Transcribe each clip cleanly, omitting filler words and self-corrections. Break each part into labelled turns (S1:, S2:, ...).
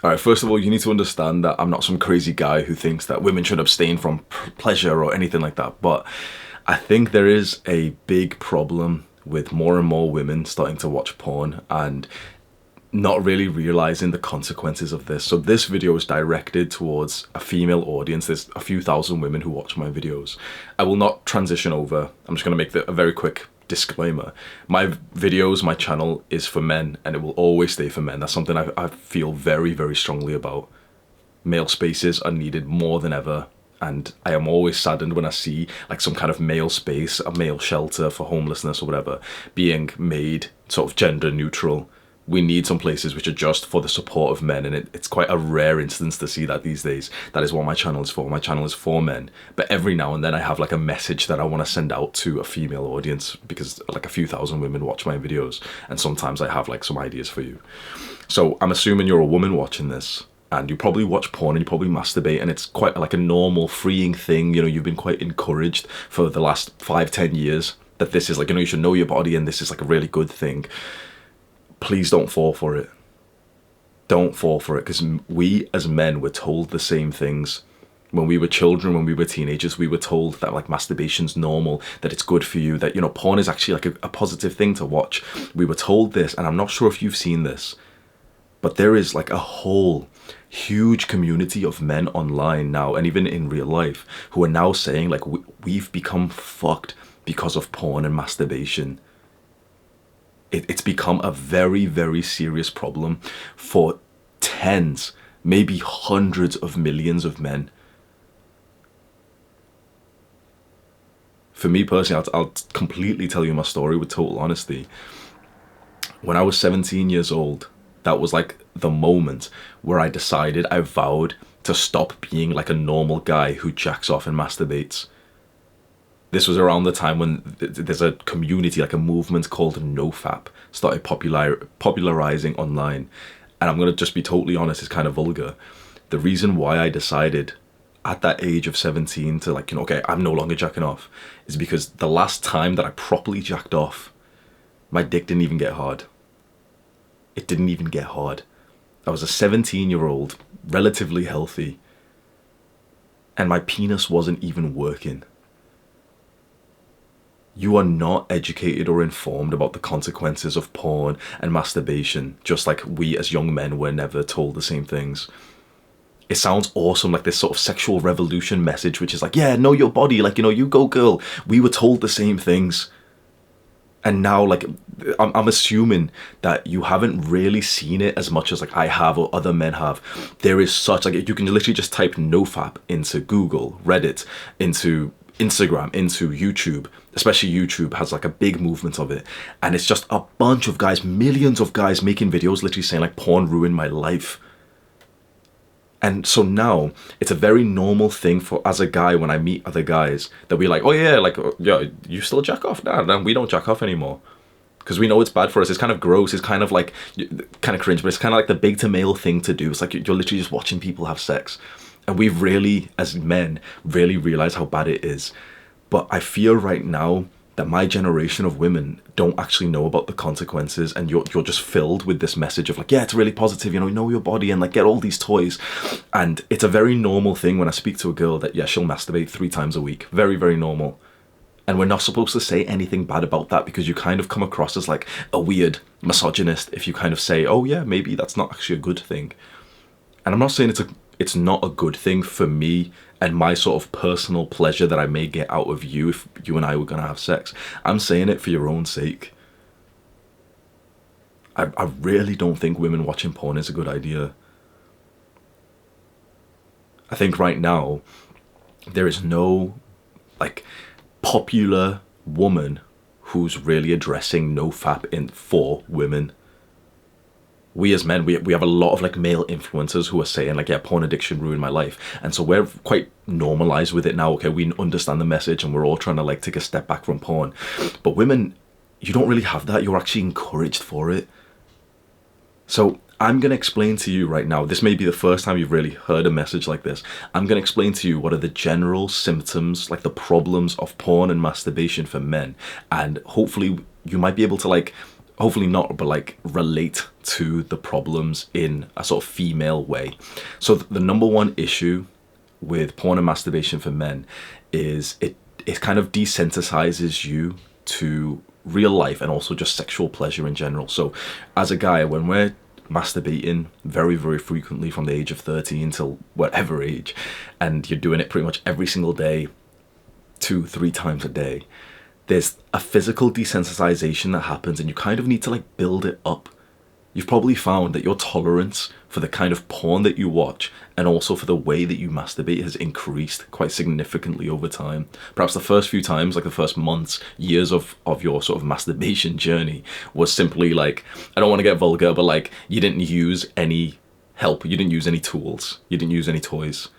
S1: All right, first of all, you need to understand that I'm not some crazy guy who thinks that women should abstain from pleasure or anything like that. But I think there is a big problem with more and more women starting to watch porn and not really realizing the consequences of this. So this video is directed towards a female audience. There's a few thousand women who watch my videos. I will not transition over. I'm just going to make a very quick disclaimer. My videos, my channel is for men, and it will always stay for men. That's something I feel very, very strongly about. Male spaces are needed more than ever, and I am always saddened when I see like some kind of male space, a male shelter for homelessness or whatever, being made sort of gender neutral. We need some places which are just for the support of men, and it's quite a rare instance to see that these days. That is what my channel is for. My channel is for men, but every now and then I have like a message that I want to send out to a female audience, because like a few thousand women watch my videos, and sometimes I have like some ideas for you. So I'm assuming you're a woman watching this, and you probably watch porn and you probably masturbate, and it's quite like a normal, freeing thing. You know, you've been quite encouraged for the last 5-10 years that this is like, you know, you should know your body and this is like a really good thing. Please don't fall for it. Don't fall for it, because we as men were told the same things. When we were children, when we were teenagers, we were told that like masturbation's normal, that it's good for you, that, you know, porn is actually like a positive thing to watch. We were told this, and I'm not sure if you've seen this, but there is like a whole huge community of men online now, and even in real life, who are now saying like we've become fucked because of porn and masturbation. It's become a very, very serious problem for tens, maybe hundreds of millions of men. For me personally, I'll completely tell you my story with total honesty. When I was 17 years old, that was like the moment where I decided, I vowed to stop being like a normal guy who jacks off and masturbates. This was around the time when there's a community, like a movement called NoFap, started popularizing online. And I'm going to just be totally honest, it's kind of vulgar. The reason why I decided at that age of 17 to like, you know, okay, I'm no longer jacking off, is because the last time that I properly jacked off, my dick didn't even get hard. It didn't even get hard. I was a 17-year-old, relatively healthy, and my penis wasn't even working. You are not educated or informed about the consequences of porn and masturbation, just like we as young men were never told the same things. It sounds awesome, like this sort of sexual revolution message, which is like, yeah, know your body, like, you know, you go girl. We were told the same things. And now, like, I'm assuming that you haven't really seen it as much as like I have or other men have. There is such, like, you can literally just type NoFap into Google, Reddit, into Instagram, into YouTube. Especially YouTube has like a big movement of it, and it's just a bunch of guys, millions of guys making videos literally saying like porn ruined my life. And so now it's a very normal thing for, as a guy, when I meet other guys, that we're like, oh yeah, like, yeah, you still jack off? Nah, we don't jack off anymore, because we know it's bad for us. It's kind of gross. It's kind of like, kind of cringe, but it's kind of like the big to male thing to do. It's like you're literally just watching people have sex, and we've really, as men, really realized how bad it is. But I feel right now that my generation of women don't actually know about the consequences, and you're just filled with this message of like, yeah, it's really positive, you know your body, and like get all these toys. And it's a very normal thing when I speak to a girl that, yeah, she'll masturbate 3 times a week. Very, very normal. And we're not supposed to say anything bad about that, because you kind of come across as like a weird misogynist if you kind of say, oh yeah, maybe that's not actually a good thing. And I'm not saying it's not a good thing for me and my sort of personal pleasure that I may get out of you if you and I were going to have sex. I'm saying it for your own sake. I really don't think women watching porn is a good idea. I think right now there is no like popular woman who's really addressing NoFap for women. We as men, we have a lot of like male influencers who are saying like, yeah, porn addiction ruined my life. And so we're quite normalized with it now. Okay, we understand the message, and we're all trying to like take a step back from porn. But women, you don't really have that. You're actually encouraged for it. So I'm going to explain to you right now, this may be the first time you've really heard a message like this. I'm going to explain to you what are the general symptoms, like the problems of porn and masturbation for men. And hopefully you might be able to like hopefully not, but like relate to the problems in a sort of female way. So the number one issue with porn and masturbation for men is it kind of desensitizes you to real life and also just sexual pleasure in general. So as a guy, when we're masturbating very, very frequently from the age of 13 till whatever age, and you're doing it pretty much every single day, 2-3 times a day, there's a physical desensitization that happens, and you kind of need to like build it up. You've probably found that your tolerance for the kind of porn that you watch and also for the way that you masturbate has increased quite significantly over time. Perhaps the first few times, like the first months, years of your sort of masturbation journey was simply like, I don't want to get vulgar, but like you didn't use any help, you didn't use any tools, you didn't use any toys.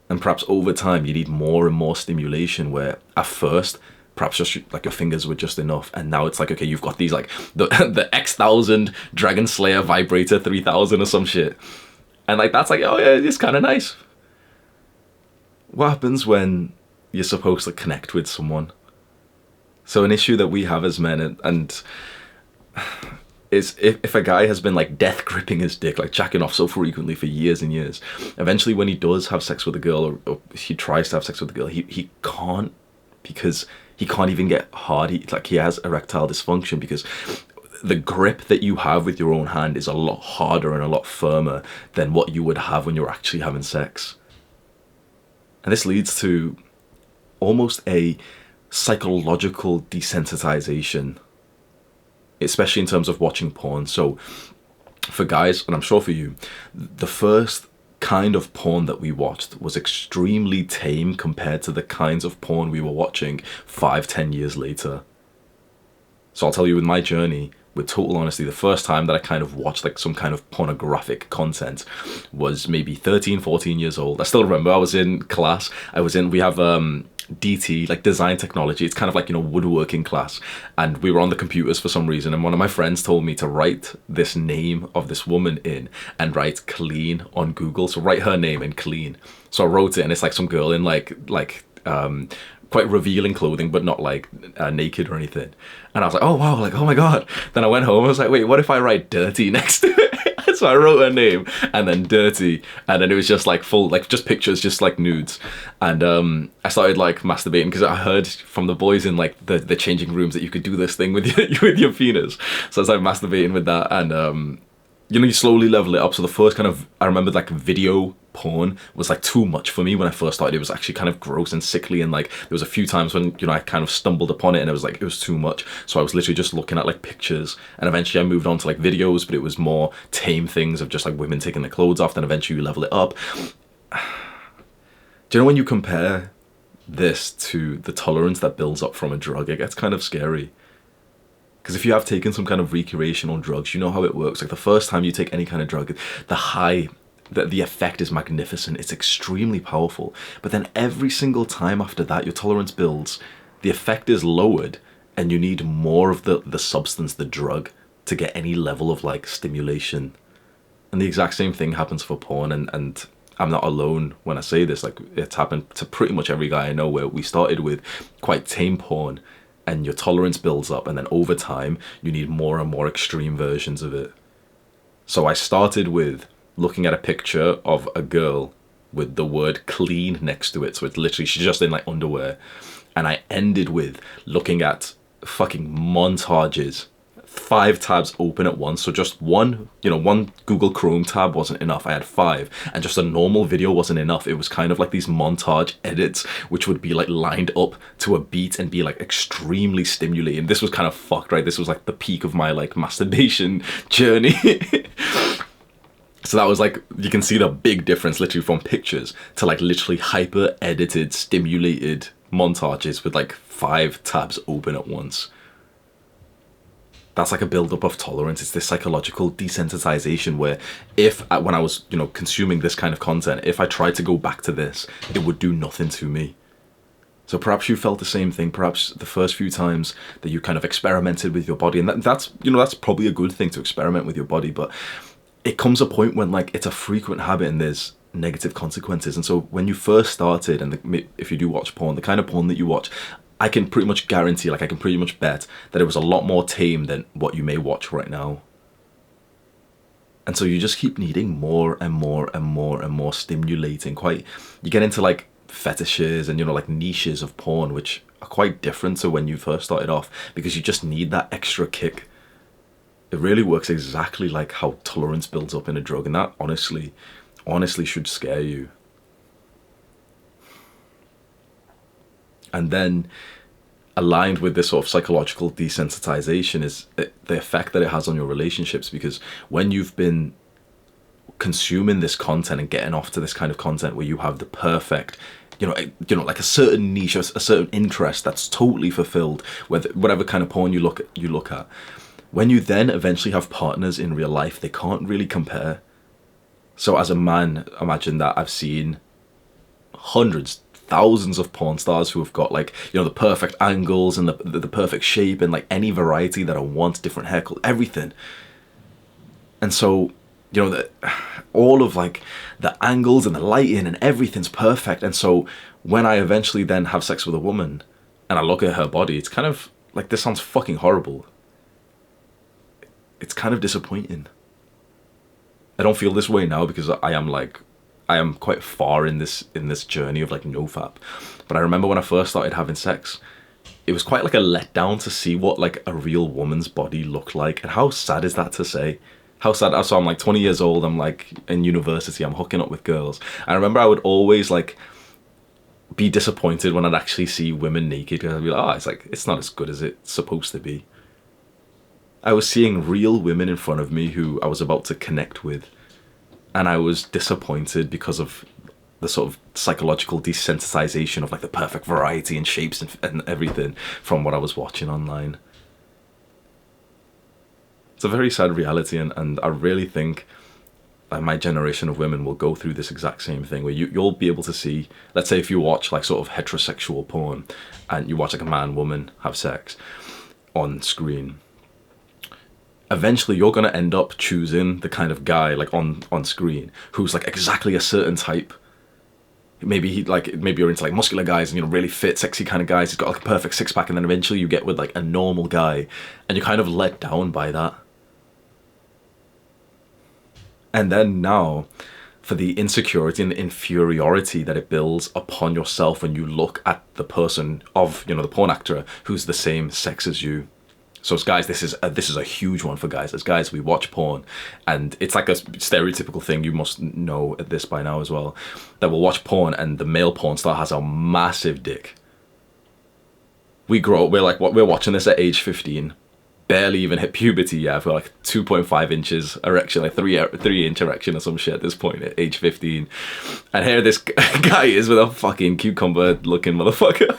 S1: And perhaps over time you need more and more stimulation, where at first perhaps just like your fingers were just enough, and now it's like, okay, you've got these like the X1000 Dragon Slayer vibrator 3000 or some shit, and like that's like, oh yeah, it's kind of nice. What happens when you're supposed to connect with someone? So an issue that we have as men, and is if a guy has been like death gripping his dick, like jacking off so frequently for years and years, eventually when he does have sex with a girl, or he tries to have sex with a girl, he can't, because he can't even get hard. He has erectile dysfunction because the grip that you have with your own hand is a lot harder and a lot firmer than what you would have when you're actually having sex. And this leads to almost a psychological desensitization, especially in terms of watching porn. So for guys, and I'm sure for you, the first kind of porn that we watched was extremely tame compared to the kinds of porn we were watching 5-10 years later. So I'll tell you, with my journey, with total honesty, the first time that I kind of watched like some kind of pornographic content was maybe 13-14 years old. I still remember I was in class. We have DT, like design technology. It's kind of like, you know, woodworking class, and we were on the computers for some reason, and one of my friends told me to write this name of this woman in and write clean on Google. So write her name in clean. So I wrote it, and it's like some girl in like quite revealing clothing, but not like naked or anything. And I was like, oh wow, like, oh my god. Then I went home, I was like, wait, what if I write dirty next to it? So I wrote her name and then dirty, and then it was just like full, like just pictures, just like nudes. And I started like masturbating because I heard from the boys in like the changing rooms that you could do this thing with your penis. So I started masturbating with that, and you know, you slowly level it up. So the first kind of, I remember like video porn was like too much for me when I first started. It was actually kind of gross and sickly, and like there was a few times when, you know, I kind of stumbled upon it and it was too much. So I was literally just looking at like pictures, and eventually I moved on to like videos, but it was more tame things of just like women taking their clothes off. Then eventually you level it up. Do you know, when you compare this to the tolerance that builds up from a drug, it gets kind of scary. Because if you have taken some kind of recreational drugs, you know how it works. Like the first time you take any kind of drug, the high, the effect is magnificent. It's extremely powerful. But then every single time after that, your tolerance builds, the effect is lowered, and you need more of the substance, the drug, to get any level of like stimulation. And the exact same thing happens for porn, and I'm not alone when I say this. Like, it's happened to pretty much every guy I know, where we started with quite tame porn, and your tolerance builds up, and then over time you need more and more extreme versions of it. So I started with looking at a picture of a girl with the word clean next to it, so it's literally, she's just in like underwear, and I ended with looking at fucking montages, 5 tabs open at once. So just one Google Chrome tab wasn't enough. I had 5, and just a normal video wasn't enough. It was kind of like these montage edits, which would be like lined up to a beat and be like extremely stimulating. This was kind of fucked, right? This was like the peak of my like masturbation journey. So that was like, you can see the big difference literally from pictures to like literally hyper edited, stimulated montages with like 5 tabs open at once. That's like a build-up of tolerance. It's this psychological desensitization where when I was, you know, consuming this kind of content, if I tried to go back to this, it would do nothing to me. So perhaps you felt the same thing. Perhaps the first few times that you kind of experimented with your body, and that's, you know, that's probably a good thing to experiment with your body, but it comes a point when like it's a frequent habit and there's negative consequences. And so when you first started, and if you do watch porn, the kind of porn that you watch, I can pretty much guarantee, like I can pretty much bet that it was a lot more tame than what you may watch right now. And so you just keep needing more and more and more and more stimulating. You get into like fetishes and, you know, like niches of porn, which are quite different to when you first started off, because you just need that extra kick. It really works exactly like how tolerance builds up in a drug, and that honestly should scare you. And then aligned with this sort of psychological desensitization is the effect that it has on your relationships, because when you've been consuming this content and getting off to this kind of content where you have the perfect, you know, like a certain niche, a certain interest that's totally fulfilled, whatever kind of porn you look at, when you then eventually have partners in real life, they can't really compare. So as a man, imagine that I've seen hundreds, thousands of porn stars who have got, like, you know, the perfect angles and the perfect shape and like any variety that I want, different haircut, everything. And so, you know, all of like the angles and the lighting and everything's perfect. And so when I eventually then have sex with a woman and I look at her body, it's kind of like, this sounds fucking horrible. It's kind of disappointing. I don't feel this way now because I am quite far in this journey of like nofap. But I remember when I first started having sex, it was quite like a letdown to see what like a real woman's body looked like. And how sad is that to say? How sad. So I'm like 20 years old, I'm like in university, I'm hooking up with girls. I remember I would always like be disappointed when I'd actually see women naked, because I'd be like, oh, it's like, it's not as good as it's supposed to be. I was seeing real women in front of me who I was about to connect with, and I was disappointed because of the sort of psychological desensitization of like the perfect variety and shapes and everything from what I was watching online. It's a very sad reality, and I really think that my generation of women will go through this exact same thing, where you'll be able to see, let's say if you watch like sort of heterosexual porn and you watch like a man, woman have sex on screen, eventually you're going to end up choosing the kind of guy like on screen who's like exactly a certain type. Maybe you're into like muscular guys and, you know, really fit, sexy kind of guys. He's got like a perfect six pack, and then eventually you get with like a normal guy and you're kind of let down by that. And then now, for the insecurity and the inferiority that it builds upon yourself when you look at the person of, you know, the porn actor who's the same sex as you. So as guys, this is a huge one for guys. As guys, we watch porn, and it's like a stereotypical thing. You must know this by now as well, that we'll watch porn and the male porn star has a massive dick. We're watching this at age 15. Barely even hit puberty yet. I've got like 2.5 inches erection, like 3-inch erection or some shit at this point at age 15. And here this guy is with a fucking cucumber looking motherfucker.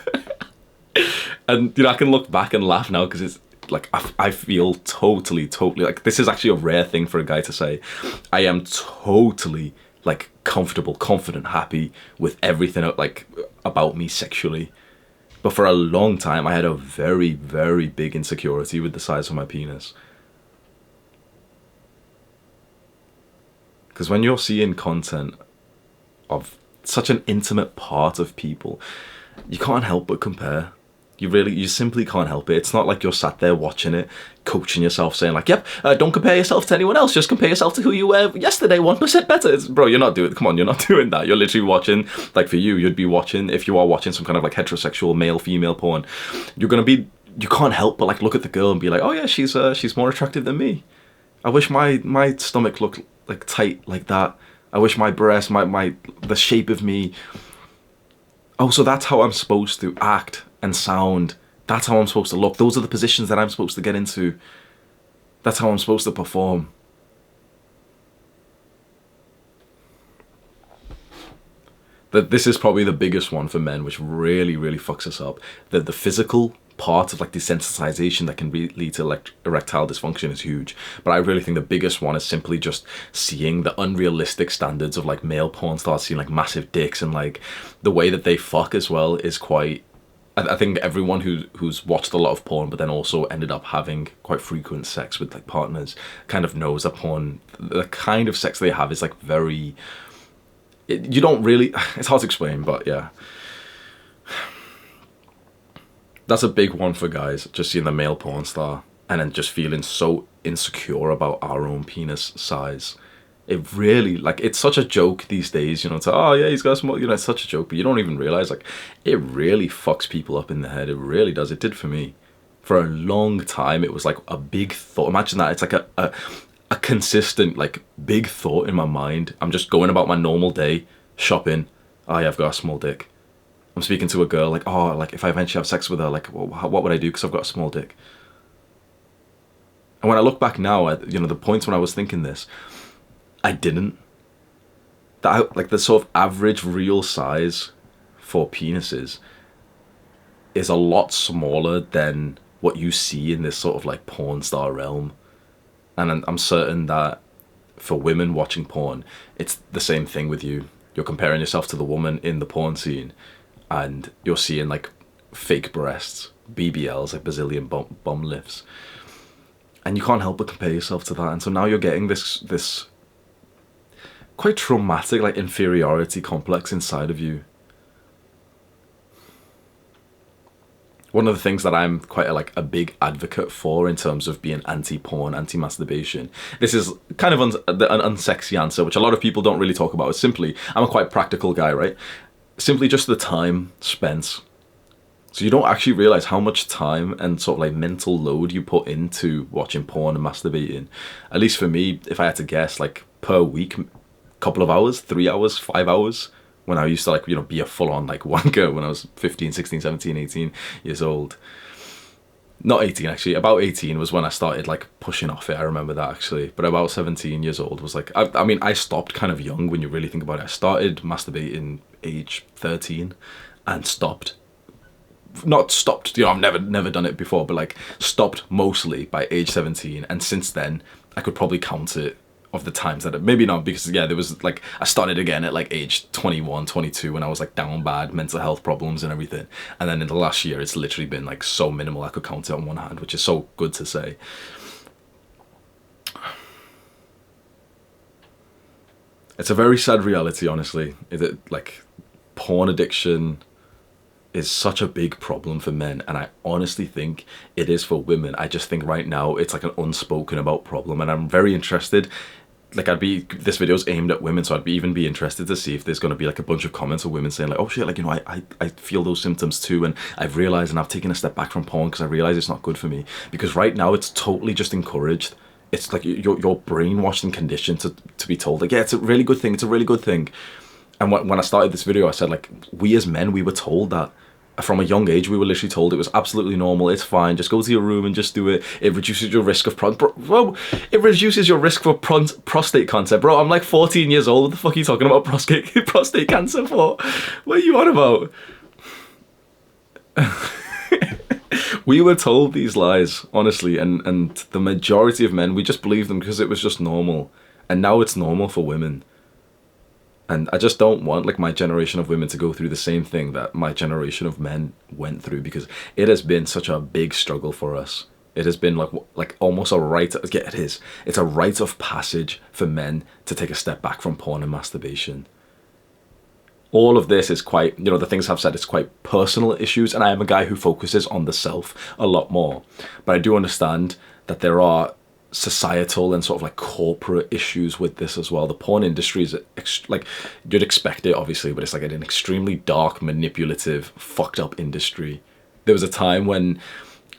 S1: And, you know, I can look back and laugh now because it's like, I feel totally like, this is actually a rare thing for a guy to say. I am totally like comfortable, confident, happy with everything like about me sexually. But for a long time, I had a very, very big insecurity with the size of my penis. Because when you're seeing content of such an intimate part of people, you can't help but compare. You simply can't help it. It's not like you're sat there watching it, coaching yourself, saying like, yep, don't compare yourself to anyone else. Just compare yourself to who you were yesterday, 1% better. Bro, you're not doing that. You're literally watching, like for you, you'd be watching, if you are watching some kind of like heterosexual male-female porn, you can't help but like look at the girl and be like, oh yeah, she's more attractive than me. I wish my stomach looked like tight like that. I wish my breast, the shape of me. Oh, so that's how I'm supposed to act and sound. That's how I'm supposed to look. Those are the positions that I'm supposed to get into. That's how I'm supposed to perform. This is probably the biggest one for men, which really, really fucks us up. The physical part of like desensitization that can lead to like erectile dysfunction is huge. But I really think the biggest one is simply just seeing the unrealistic standards of like male porn stars, seeing like massive dicks, and like the way that they fuck as well is quite... I think everyone who's watched a lot of porn but then also ended up having quite frequent sex with like partners kind of knows that porn, the kind of sex they have is like very... you don't really... it's hard to explain, but yeah. That's a big one for guys, just seeing the male porn star and then just feeling so insecure about our own penis size. It really, like, it's such a joke these days, you know, it's like, oh yeah, he's got small, you know, it's such a joke, but you don't even realize, like, it really fucks people up in the head. It really does. It did for me. For a long time, it was like a big thought. Imagine that. It's like a consistent, like, big thought in my mind. I'm just going about my normal day, shopping. Oh yeah, I've got a small dick. I'm speaking to a girl, like, oh, like, if I eventually have sex with her, like, what would I do? Because I've got a small dick. And when I look back now at, you know, the points when I was thinking this, I didn't. That, like, the sort of average real size for penises is a lot smaller than what you see in this sort of like porn star realm. And I'm certain that for women watching porn, it's the same thing with you. You're comparing yourself to the woman in the porn scene, and you're seeing like fake breasts, BBLs, like Brazilian bum lifts, and you can't help but compare yourself to that. And so now you're getting this quite traumatic, like, inferiority complex inside of you. One of the things that I'm quite a big advocate for in terms of being anti-porn, anti-masturbation, this is kind of an unsexy answer, which a lot of people don't really talk about, is simply, I'm a quite practical guy, right? Simply just the time spent. So you don't actually realize how much time and sort of like mental load you put into watching porn and masturbating. At least for me, if I had to guess, like, per week, couple of hours, 3 hours, 5 hours, when I used to, like, you know, be a full-on like wanker when I was 15, 16, 17, 18 years old. Not 18 actually, about 18 was when I started like pushing off it. I remember that actually, but about 17 years old was like, I mean, I stopped kind of young when you really think about it. I started masturbating age 13 and stopped. Not stopped, you know, I've never done it before, but like stopped mostly by age 17, and since then I could probably count it of the times that maybe not, because yeah, there was like, I started again at like age 21, 22 when I was like down bad, mental health problems and everything, and then in the last year it's literally been like so minimal I could count it on one hand, which is so good to say. It's a very sad reality, honestly, that like porn addiction is such a big problem for men, and I honestly think it is for women. I just think right now it's like an unspoken about problem, and I'm very interested. Like, this video's aimed at women, so I'd even be interested to see if there's going to be like a bunch of comments of women saying like, oh shit, like, you know, I feel those symptoms too, and I've realized, and I've taken a step back from porn because I realize it's not good for me. Because right now it's totally just encouraged. It's like you're brainwashed and conditioned to be told like, yeah, it's a really good thing, it's a really good thing. And when I started this video, I said like, we as men, we were told that. From a young age, we were literally told it was absolutely normal, it's fine, just go to your room and just do it. It reduces your risk of it reduces your risk for prostate cancer. Bro, I'm like 14 years old. What the fuck are you talking about prostate cancer for? What are you on about? We were told these lies, honestly, and the majority of men, we just believed them because it was just normal. And now it's normal for women. And I just don't want like my generation of women to go through the same thing that my generation of men went through, because it has been such a big struggle for us. It has been like almost a rite. Yeah, it is. It's a rite of passage for men to take a step back from porn and masturbation. All of this is quite, you know, the things I've said, it's quite personal issues, and I am a guy who focuses on the self a lot more. But I do understand that there are societal and sort of like corporate issues with this as well. The porn industry is like, you'd expect it obviously, but it's like an extremely dark, manipulative, fucked up industry. There was a time when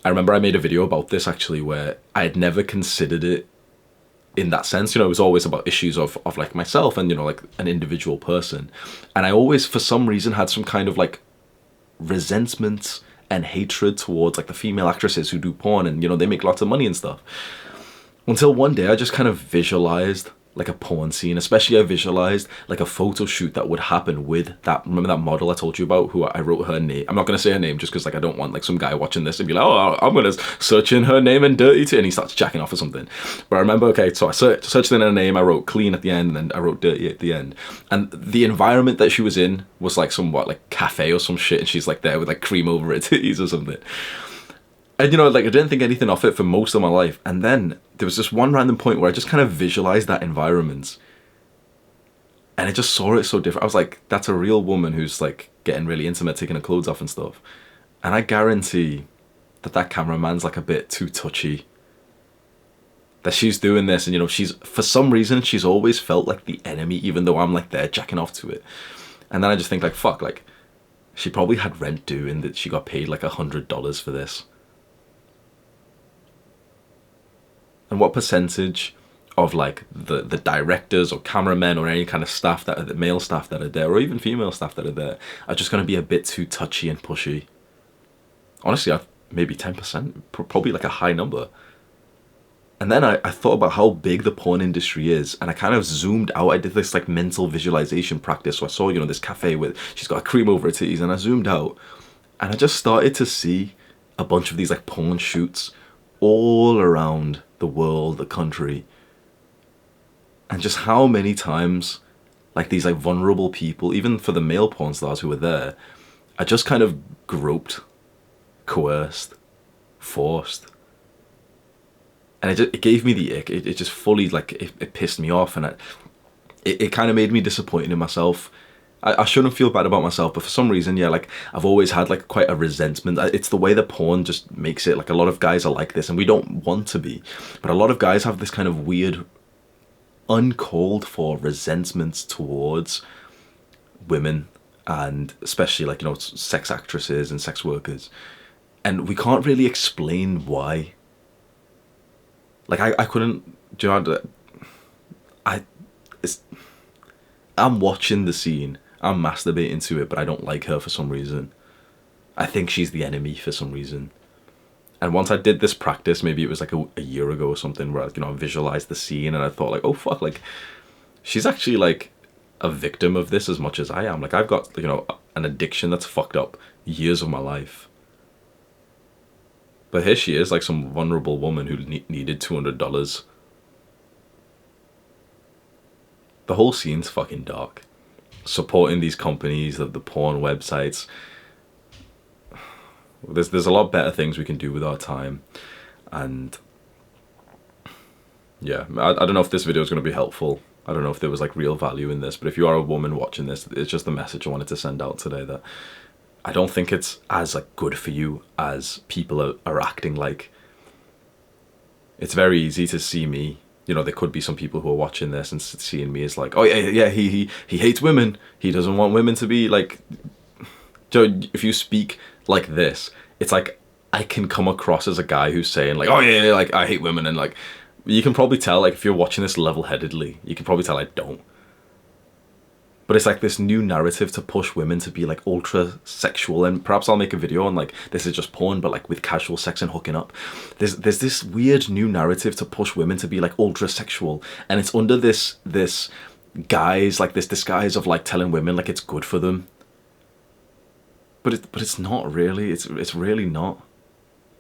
S1: I remember I made a video about this actually, where I had never considered it in that sense. You know, it was always about issues of like myself and, you know, like an individual person, and I always for some reason had some kind of like resentment and hatred towards like the female actresses who do porn, and, you know, they make lots of money and stuff. Until one day I just kind of visualized like a porn scene, especially I visualized like a photo shoot that would happen with that, remember that model I told you about, who I wrote her name, I'm not going to say her name just because like I don't want like some guy watching this and be like, oh, I'm going to search in her name and dirty too, and he starts jacking off or something. But I remember, okay, so I searched in her name, I wrote clean at the end, and then I wrote dirty at the end, and the environment that she was in was like somewhat like cafe or some shit, and she's like there with like cream over her titties or something. And, you know, like I didn't think anything of it for most of my life. And then there was this one random point where I just kind of visualized that environment. And I just saw it so different. I was like, that's a real woman who's like getting really intimate, taking her clothes off and stuff. And I guarantee that cameraman's like a bit too touchy. That she's doing this, and she's, for some reason, she's always felt like the enemy, even though I'm like there jacking off to it. And then I just think like, fuck, like she probably had rent due and that she got paid like $100 for this. And what percentage of like the directors or cameramen or any kind of staff that are the male staff that are there, or even female staff that are there, are just going to be a bit too touchy and pushy? Honestly, maybe 10%, probably like a high number. And then I thought about how big the porn industry is, and I kind of zoomed out. I did this like mental visualization practice. So I saw, this cafe with, she's got a cream over her titties, and I zoomed out and I just started to see a bunch of these like porn shoots all around the world, the country. And just how many times like these like vulnerable people, even for the male porn stars who were there, are just kind of groped, coerced, forced. And it gave me the ick. It just fully, like, it pissed me off. And it kind of made me disappointed in myself. I shouldn't feel bad about myself, but for some reason, yeah, like, I've always had, like, quite a resentment. It's the way the porn just makes it. Like, a lot of guys are like this, and we don't want to be. But a lot of guys have this kind of weird, uncalled for resentments towards women. And especially, like, sex actresses and sex workers. And we can't really explain why. Like, I couldn't, do you know, I'm watching the scene, I'm masturbating to it, but I don't like her for some reason. I think she's the enemy for some reason. And once I did this practice, maybe it was like a year ago or something, where I visualized the scene, and I thought like, oh fuck, like, she's actually like a victim of this as much as I am. Like, I've got, an addiction that's fucked up years of my life. But here she is, like some vulnerable woman who needed $200. The whole scene's fucking dark. Supporting these companies, the porn websites. There's a lot better things we can do with our time. And yeah, I don't know if this video is going to be helpful. I don't know if there was like real value in this. But if you are a woman watching this, it's just the message I wanted to send out today, that I don't think it's as like good for you as people are acting like. It's very easy to see me. There could be some people who are watching this and seeing me as like, oh yeah, he hates women. He doesn't want women to be like. If you speak like this, it's like I can come across as a guy who's saying like, oh yeah, like I hate women, and like you can probably tell, like, if you're watching this level-headedly, you can probably tell I don't. But it's like this new narrative to push women to be like ultra sexual, and perhaps I'll make a video on like, this is just porn, but like with casual sex and hooking up. There's this weird new narrative to push women to be like ultra sexual, and it's under this guise, like this disguise of like telling women like it's good for them. But it's not really. It's really not.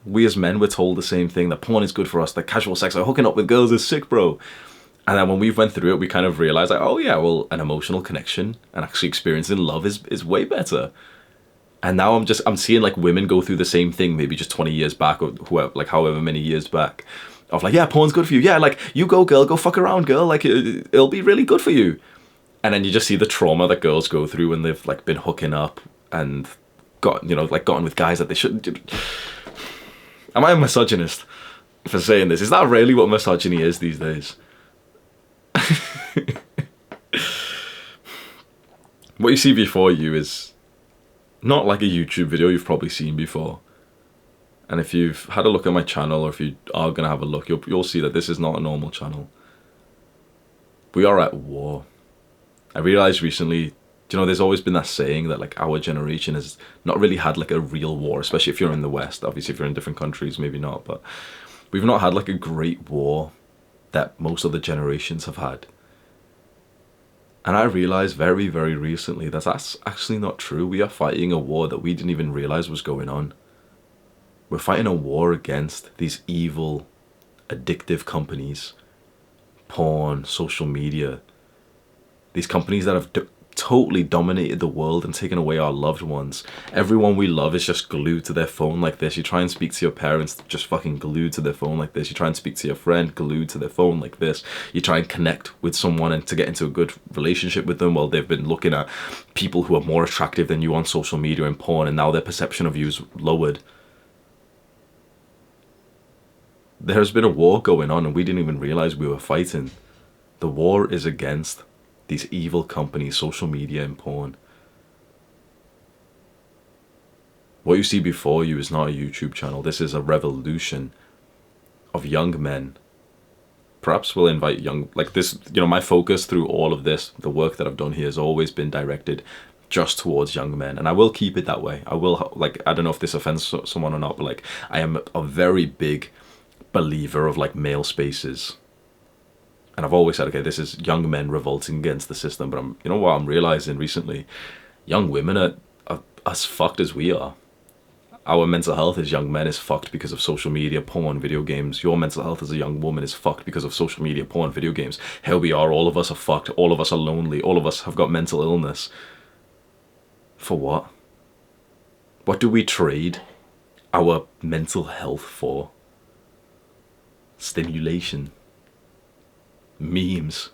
S1: We as men were told the same thing, that porn is good for us, that casual sex, like hooking up with girls is sick, bro. And then when we went through it, we kind of realized like, oh yeah, well, an emotional connection and actually experiencing love is way better. And now I'm seeing like women go through the same thing, maybe just 20 years back, or whoever, like however many years back, of like, yeah, porn's good for you. Yeah, like, you go, girl, go fuck around, girl. Like, it'll be really good for you. And then you just see the trauma that girls go through when they've like been hooking up and gotten with guys that they shouldn't. Am I a misogynist for saying this? Is that really what misogyny is these days? What you see before you is not like a YouTube video you've probably seen before. And if you've had a look at my channel, or if you are going to have a look, you'll see that this is not a normal channel. We are at war. I realized recently, there's always been that saying that like our generation has not really had like a real war, especially if you're in the West. Obviously if you're in different countries, maybe not, but we've not had like a great war that most other generations have had. And I realized very, very recently that that's actually not true. We are fighting a war that we didn't even realize was going on. We're fighting a war against these evil, addictive companies, porn, social media, these companies that have totally dominated the world and taken away our loved ones. Everyone we love is just glued to their phone like this. You try and speak to your parents, just fucking glued to their phone like this. You try and speak to your friend, glued to their phone like this. You try and connect with someone and to get into a good relationship with them, well, they've been looking at people who are more attractive than you on social media and porn, and now their perception of you is lowered. There's been a war going on and we didn't even realize we were fighting. The war is against these evil companies, social media and porn. What you see before you is not a YouTube channel. This is a revolution of young men. Perhaps we'll invite young, like this, you know, my focus through all of this, the work that I've done here has always been directed just towards young men. And I will keep it that way. I will, like, I don't know if this offends someone or not, but like, I am a very big believer of like male spaces. And I've always said, okay, this is young men revolting against the system. But you know what I'm realizing recently? Young women are as fucked as we are. Our mental health as young men is fucked because of social media, porn, video games. Your mental health as a young woman is fucked because of social media, porn, video games. Here we are, all of us are fucked. All of us are lonely. All of us have got mental illness. For what? What do we trade our mental health for? Stimulation. Memes.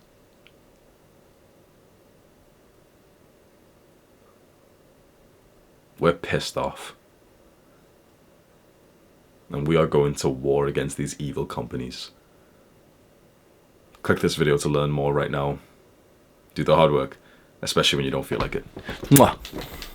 S1: We're pissed off. And we are going to war against these evil companies. Click this video to learn more right now. Do the hard work, especially when you don't feel like it. Mwah.